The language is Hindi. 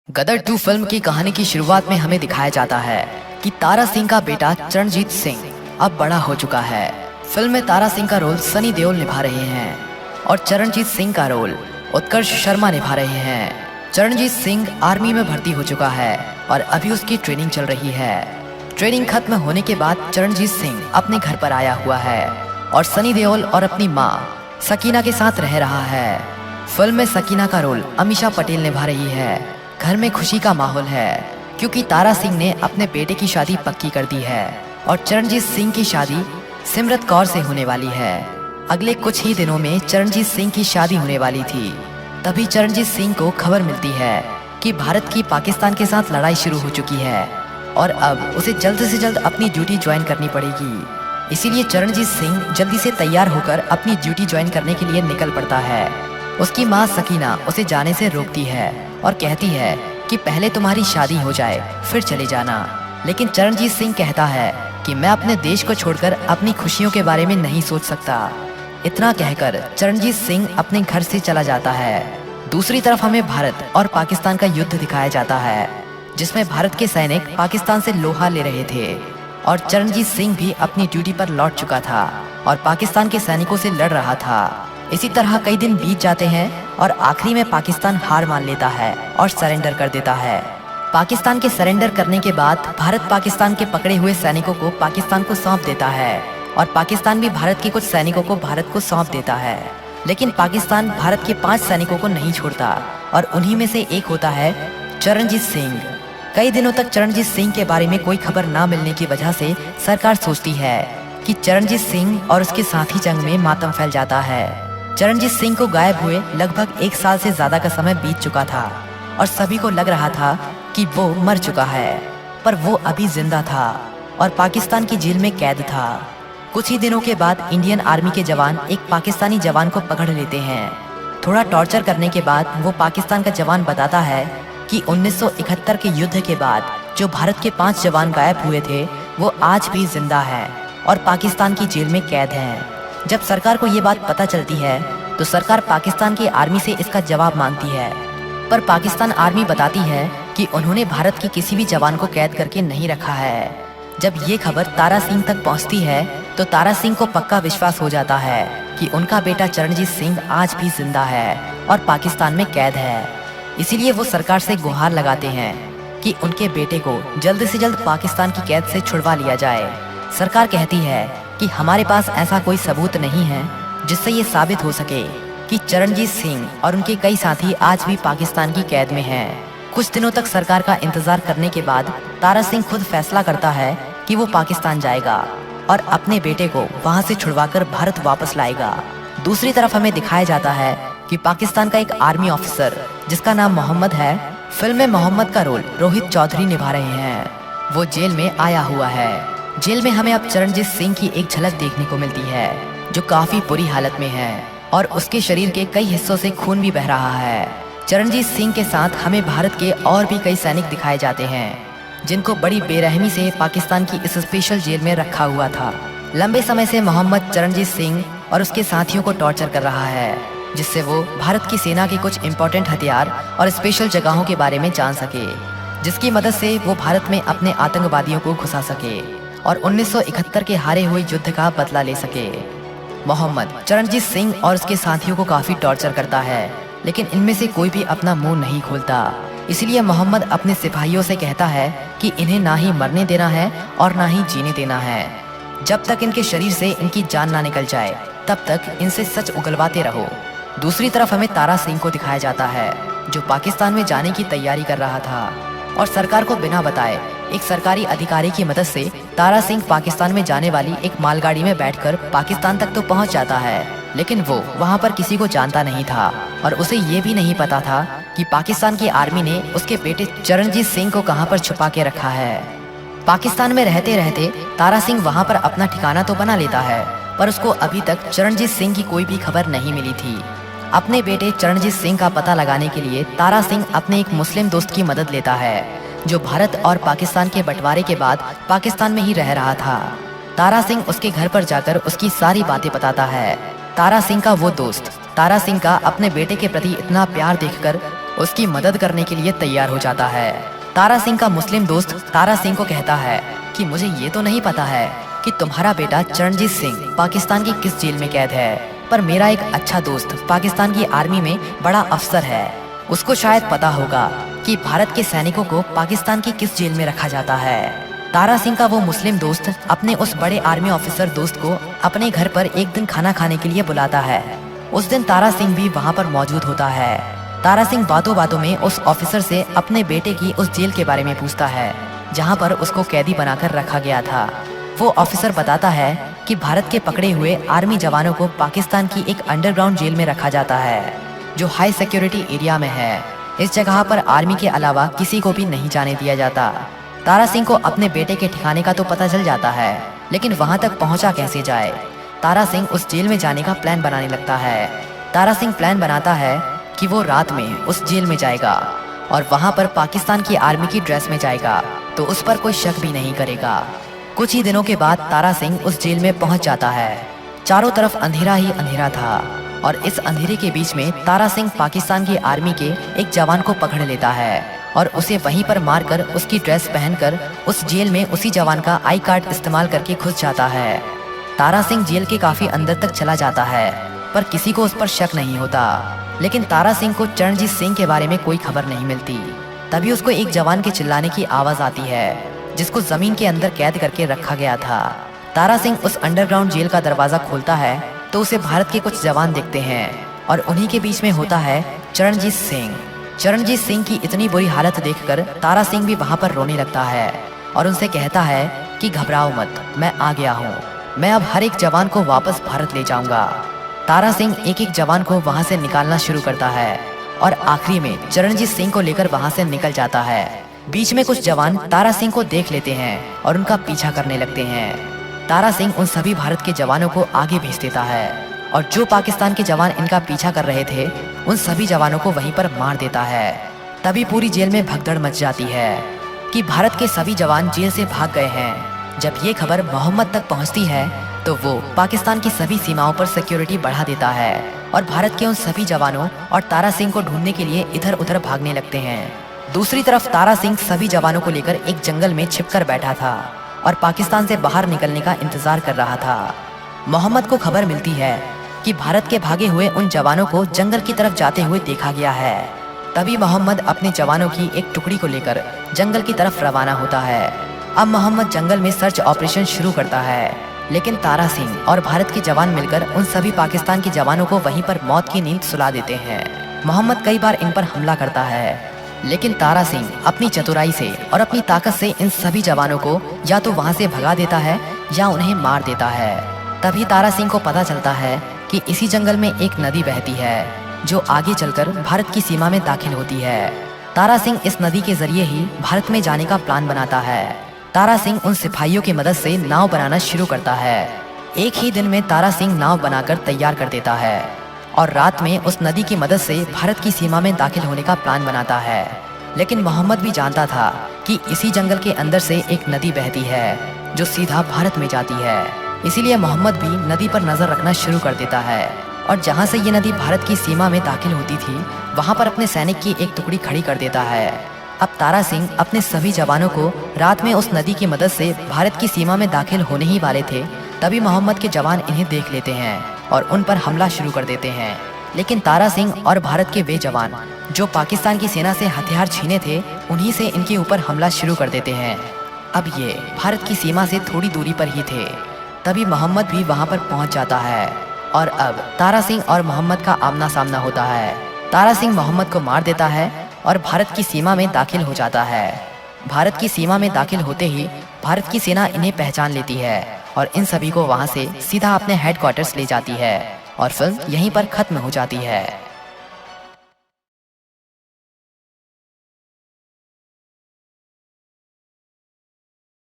गदर 2 फिल्म की कहानी की शुरुआत में हमें दिखाया जाता है कि तारा सिंह का बेटा चरणजीत सिंह अब बड़ा हो चुका है। फिल्म में तारा सिंह का रोल सनी देओल निभा रहे हैं और चरणजीत सिंह का रोल उत्कर्ष शर्मा निभा रहे हैं। चरणजीत सिंह आर्मी में भर्ती हो चुका है और अभी उसकी ट्रेनिंग चल रही है। ट्रेनिंग खत्म होने के बाद चरणजीत सिंह अपने घर पर आया हुआ है और सनी देओल और अपनी माँ सकीना के साथ रह रहा है। फिल्म में सकीना का रोल अमीषा पटेल निभा रही है। घर में खुशी का माहौल है क्योंकि तारा सिंह ने अपने बेटे की शादी पक्की कर दी है और चरणजीत सिंह की शादी सिमरत कौर से होने वाली है। अगले कुछ ही दिनों में चरणजीत सिंह की शादी होने वाली थी। तभी चरणजीत सिंह को खबर मिलती है कि भारत की पाकिस्तान के साथ लड़ाई शुरू हो चुकी है और अब उसे जल्द से जल्द अपनी ड्यूटी ज्वाइन करनी पड़ेगी। इसीलिए चरणजीत सिंह जल्दी से तैयार होकर अपनी ड्यूटी ज्वाइन करने के लिए निकल पड़ता है। उसकी माँ सकीना उसे जाने से रोकती है और कहती है कि पहले तुम्हारी शादी हो जाए फिर चले जाना। लेकिन चरणजीत सिंह कहता है कि मैं अपने देश को छोड़कर अपनी खुशियों के बारे में नहीं सोच सकता। इतना कहकर चरणजीत सिंह अपने घर से चला जाता है। दूसरी तरफ हमें भारत और पाकिस्तान का युद्ध दिखाया जाता है जिसमें भारत के सैनिक पाकिस्तान से लोहा ले रहे थे और चरणजीत सिंह भी अपनी ड्यूटी पर लौट चुका था और पाकिस्तान के सैनिकों से लड़ रहा था। इसी तरह कई दिन बीत जाते हैं और आखिरी में पाकिस्तान हार मान लेता है और सरेंडर कर देता है। पाकिस्तान के सरेंडर करने के बाद भारत पाकिस्तान के पकड़े हुए सैनिकों को पाकिस्तान को सौंप देता है और पाकिस्तान भी भारत के कुछ सैनिकों को भारत को सौंप देता है। लेकिन पाकिस्तान भारत के 5 सैनिकों को नहीं छोड़ता और उन्हीं में से एक होता है चरणजीत सिंह। कई दिनों तक चरणजीत सिंह के बारे में कोई खबर ना मिलने की वजह से सरकार सोचती है कि चरणजीत सिंह और उसके साथी जंग में मातम फैल जाता है। चरणजीत सिंह को गायब हुए लगभग 1 साल से ज्यादा का समय बीत चुका था और सभी को लग रहा था कि वो मर चुका है, पर वो अभी जिंदा था और पाकिस्तान की जेल में कैद था। कुछ ही दिनों के बाद इंडियन आर्मी के जवान एक पाकिस्तानी जवान को पकड़ लेते हैं। थोड़ा टॉर्चर करने के बाद वो पाकिस्तान का जवान बताता है कि 1971 के युद्ध के बाद जो भारत के 5 जवान गायब हुए थे वो आज भी जिंदा है और पाकिस्तान की जेल में कैद हैं। जब सरकार को ये बात पता चलती है तो सरकार पाकिस्तान की आर्मी से इसका जवाब मांगती है, पर पाकिस्तान आर्मी बताती है कि उन्होंने भारत के किसी भी जवान को कैद करके नहीं रखा है। जब ये खबर तारा सिंह तक पहुंचती है तो तारा सिंह को पक्का विश्वास हो जाता है कि उनका बेटा चरणजीत सिंह आज भी जिंदा है और पाकिस्तान में कैद है। इसीलिए वो सरकार से गुहार लगाते हैं कि उनके बेटे को जल्द से जल्द पाकिस्तान की कैद से छुड़वा लिया जाए। सरकार कहती है कि हमारे पास ऐसा कोई सबूत नहीं है जिससे ये साबित हो सके कि चरणजीत सिंह और उनके कई साथी आज भी पाकिस्तान की कैद में हैं। कुछ दिनों तक सरकार का इंतजार करने के बाद तारा सिंह खुद फैसला करता है कि वो पाकिस्तान जाएगा और अपने बेटे को वहां से छुड़वाकर भारत वापस लाएगा। दूसरी तरफ हमें दिखाया जाता है कि पाकिस्तान का एक आर्मी ऑफिसर जिसका नाम मोहम्मद है, फिल्म में मोहम्मद का रोल रोहित चौधरी निभा रहे हैं। वो जेल में आया हुआ है। जेल में हमें अब चरणजीत सिंह की एक झलक देखने को मिलती है जो काफी बुरी हालत में है और उसके शरीर के कई हिस्सों से खून भी बह रहा है। चरणजीत सिंह के साथ हमें भारत के और भी कई सैनिक दिखाए जाते हैं जिनको बड़ी बेरहमी से पाकिस्तान की इस स्पेशल जेल में रखा हुआ था। लंबे समय से मोहम्मद चरणजीत सिंह और उसके साथियों को टॉर्चर कर रहा है जिससे वो भारत की सेना के कुछ इंपॉर्टेंट हथियार और स्पेशल जगहों के बारे में जान सके, जिसकी मदद से वो भारत में अपने आतंकवादियों को घुसा सके और 1971 के हारे हुए युद्ध का बदला ले सके। मोहम्मद चरणजीत सिंह और उसके साथियों को काफी टॉर्चर करता है लेकिन इनमें से कोई भी अपना मुंह नहीं खोलता। इसलिए मोहम्मद अपने सिपाहियों से कहता है कि इन्हें ना ही मरने देना है और ना ही जीने देना है। जब तक इनके शरीर से इनकी जान ना निकल जाए तब तक इनसे सच उगलवाते रहो। दूसरी तरफ हमें तारा सिंह को दिखाया जाता है जो पाकिस्तान में जाने की तैयारी कर रहा था और सरकार को बिना बताए एक सरकारी अधिकारी की मदद से तारा सिंह पाकिस्तान में जाने वाली एक मालगाड़ी में बैठकर पाकिस्तान तक तो पहुंच जाता है, लेकिन वो वहां पर किसी को जानता नहीं था और उसे ये भी नहीं पता था कि पाकिस्तान की आर्मी ने उसके बेटे चरणजीत सिंह को कहां पर छुपा के रखा है। पाकिस्तान में रहते रहते तारा सिंह वहां पर अपना ठिकाना तो बना लेता है, पर उसको अभी तक चरणजीत सिंह की कोई भी खबर नहीं मिली थी। अपने बेटे चरणजीत सिंह का पता लगाने के लिए तारा सिंह अपने एक मुस्लिम दोस्त की मदद लेता है जो भारत और पाकिस्तान के बंटवारे के बाद पाकिस्तान में ही रह रहा था। तारा सिंह उसके घर पर जाकर उसकी सारी बातें बताता है। तारा सिंह का वो दोस्त तारा सिंह का अपने बेटे के प्रति इतना प्यार देखकर उसकी मदद करने के लिए तैयार हो जाता है। तारा सिंह का मुस्लिम दोस्त तारा सिंह को कहता है कि मुझे ये तो नहीं पता है कि तुम्हारा बेटा चरणजीत सिंह पाकिस्तान की किस जेल में कैद है, पर मेरा एक अच्छा दोस्त पाकिस्तान की आर्मी में बड़ा अफसर है, उसको शायद पता होगा कि भारत के सैनिकों को पाकिस्तान की किस जेल में रखा जाता है। तारा सिंह का वो मुस्लिम दोस्त अपने उस बड़े आर्मी ऑफिसर दोस्त को अपने घर पर एक दिन खाना खाने के लिए बुलाता है। उस दिन तारा सिंह भी वहाँ पर मौजूद होता है। तारा सिंह बातों बातों में उस ऑफिसर से अपने बेटे की उस जेल के बारे में पूछता है जहाँ पर उसको कैदी बनाकर रखा गया था। वो ऑफिसर बताता है कि भारत के पकड़े हुए आर्मी जवानों को पाकिस्तान की एक अंडरग्राउंड जेल में रखा जाता है जो हाई सिक्योरिटी एरिया में है। इस जगह पर आर्मी के अलावा किसी को भी नहीं जाने दिया जाता। तारा सिंह को अपने बेटे के ठिकाने का तो पता चल जाता है, लेकिन वहां तक पहुंचा कैसे जाए। तारा सिंह उस जेल में जाने का प्लान बनाने लगता है। तारा सिंह प्लान बनाता है कि वो रात में उस जेल में जाएगा और वहां पर पाकिस्तान की आर्मी की ड्रेस में जाएगा तो उस पर कोई शक भी नहीं करेगा। कुछ ही दिनों के बाद तारा सिंह उस जेल में पहुंच जाता है। चारों तरफ अंधेरा ही अंधेरा था और इस अंधेरे के बीच में तारा सिंह पाकिस्तान की आर्मी के एक जवान को पकड़ लेता है और उसे वहीं पर मारकर उसकी ड्रेस पहनकर उस जेल में उसी जवान का आई कार्ड इस्तेमाल करके घुस जाता है। तारा सिंह जेल के काफी अंदर तक चला जाता है पर किसी को उस पर शक नहीं होता, लेकिन तारा सिंह को चरणजीत सिंह के बारे में कोई खबर नहीं मिलती। तभी उसको एक जवान के चिल्लाने की आवाज आती है जिसको जमीन के अंदर कैद करके रखा गया था। तारा सिंह उस अंडरग्राउंड जेल का दरवाजा खोलता है तो उसे भारत के कुछ जवान दिखते हैं और उन्हीं के बीच में होता है चरणजीत सिंह। चरणजीत सिंह की इतनी बुरी हालत देखकर तारा सिंह भी वहां पर रोने लगता है और उनसे कहता है कि घबराओ मत, मैं आ गया हूँ, मैं अब हर एक जवान को वापस भारत ले जाऊंगा। तारा सिंह एक एक जवान को वहां से निकालना शुरू करता है और आखिरी में चरणजीत सिंह को लेकर वहां से निकल जाता है। बीच में कुछ जवान तारा सिंह को देख लेते हैं और उनका पीछा करने लगते हैं। तारा सिंह उन सभी भारत के जवानों को आगे भेज देता है और जो पाकिस्तान के जवान इनका पीछा कर रहे थे उन सभी जवानों को वहीं पर मार देता है। तभी पूरी जेल में भगदड़ मच जाती है कि भारत के सभी जवान जेल से भाग गए हैं। जब ये खबर मोहम्मद तक पहुंचती है तो वो पाकिस्तान की सभी सीमाओं पर सिक्योरिटी बढ़ा देता है और भारत के उन सभी जवानों और तारा सिंह को ढूंढने के लिए इधर उधर भागने लगते हैं। दूसरी तरफ तारा सिंह सभी जवानों को लेकर एक जंगल में छिपकर बैठा था और पाकिस्तान से बाहर निकलने का इंतजार कर रहा था। मोहम्मद को खबर मिलती है कि भारत के भागे हुए उन जवानों को जंगल की तरफ जाते हुए देखा गया है। तभी मोहम्मद अपने जवानों की एक टुकड़ी को लेकर जंगल की तरफ रवाना होता है। अब मोहम्मद जंगल में सर्च ऑपरेशन शुरू करता है, लेकिन तारा सिंह और भारत के जवान मिलकर उन सभी पाकिस्तान के जवानों को वहीं पर मौत की नींद सुला देते हैं। मोहम्मद कई बार इन पर हमला करता है, लेकिन तारा सिंह अपनी चतुराई से और अपनी ताकत से इन सभी जवानों को या तो वहां से भगा देता है या उन्हें मार देता है। तभी तारा सिंह को पता चलता है कि इसी जंगल में एक नदी बहती है जो आगे चलकर भारत की सीमा में दाखिल होती है। तारा सिंह इस नदी के जरिए ही भारत में जाने का प्लान बनाता है। तारा सिंह उन सिपाहियों की मदद से नाव बनाना शुरू करता है। एक ही दिन में तारा सिंह नाव बनाकर तैयार कर देता है और रात में उस नदी की मदद से भारत की सीमा में दाखिल होने का प्लान बनाता है। लेकिन मोहम्मद भी जानता था कि इसी जंगल के अंदर से एक नदी बहती है जो सीधा भारत में जाती है, इसीलिए मोहम्मद भी नदी पर नजर रखना शुरू कर देता है और जहां से ये नदी भारत की सीमा में दाखिल होती थी वहां पर अपने सैनिक की एक टुकड़ी खड़ी कर देता है। अब तारा सिंह अपने सभी जवानों को रात में उस नदी की मदद से भारत की सीमा में दाखिल होने ही वाले थे, तभी मोहम्मद के जवान इन्हें देख लेते हैं और उन पर हमला शुरू कर देते हैं। लेकिन तारा सिंह और भारत के वे जवान जो पाकिस्तान की सेना से हथियार छीने थे उन्हीं से इनके ऊपर हमला शुरू कर देते हैं। अब ये भारत की सीमा से थोड़ी दूरी पर ही थे। तभी मोहम्मद भी वहां पर पहुंच जाता है और अब तारा सिंह और मोहम्मद का आमना सामना होता है। तारा सिंह मोहम्मद को मार देता है और भारत की सीमा में दाखिल हो जाता है। भारत की सीमा में दाखिल होते ही भारत की सेना इन्हें पहचान लेती है और इन सभी को वहां से सीधा अपने हेडक्वार्टर्स ले जाती है और फिल्म यहीं पर खत्म हो जाती है।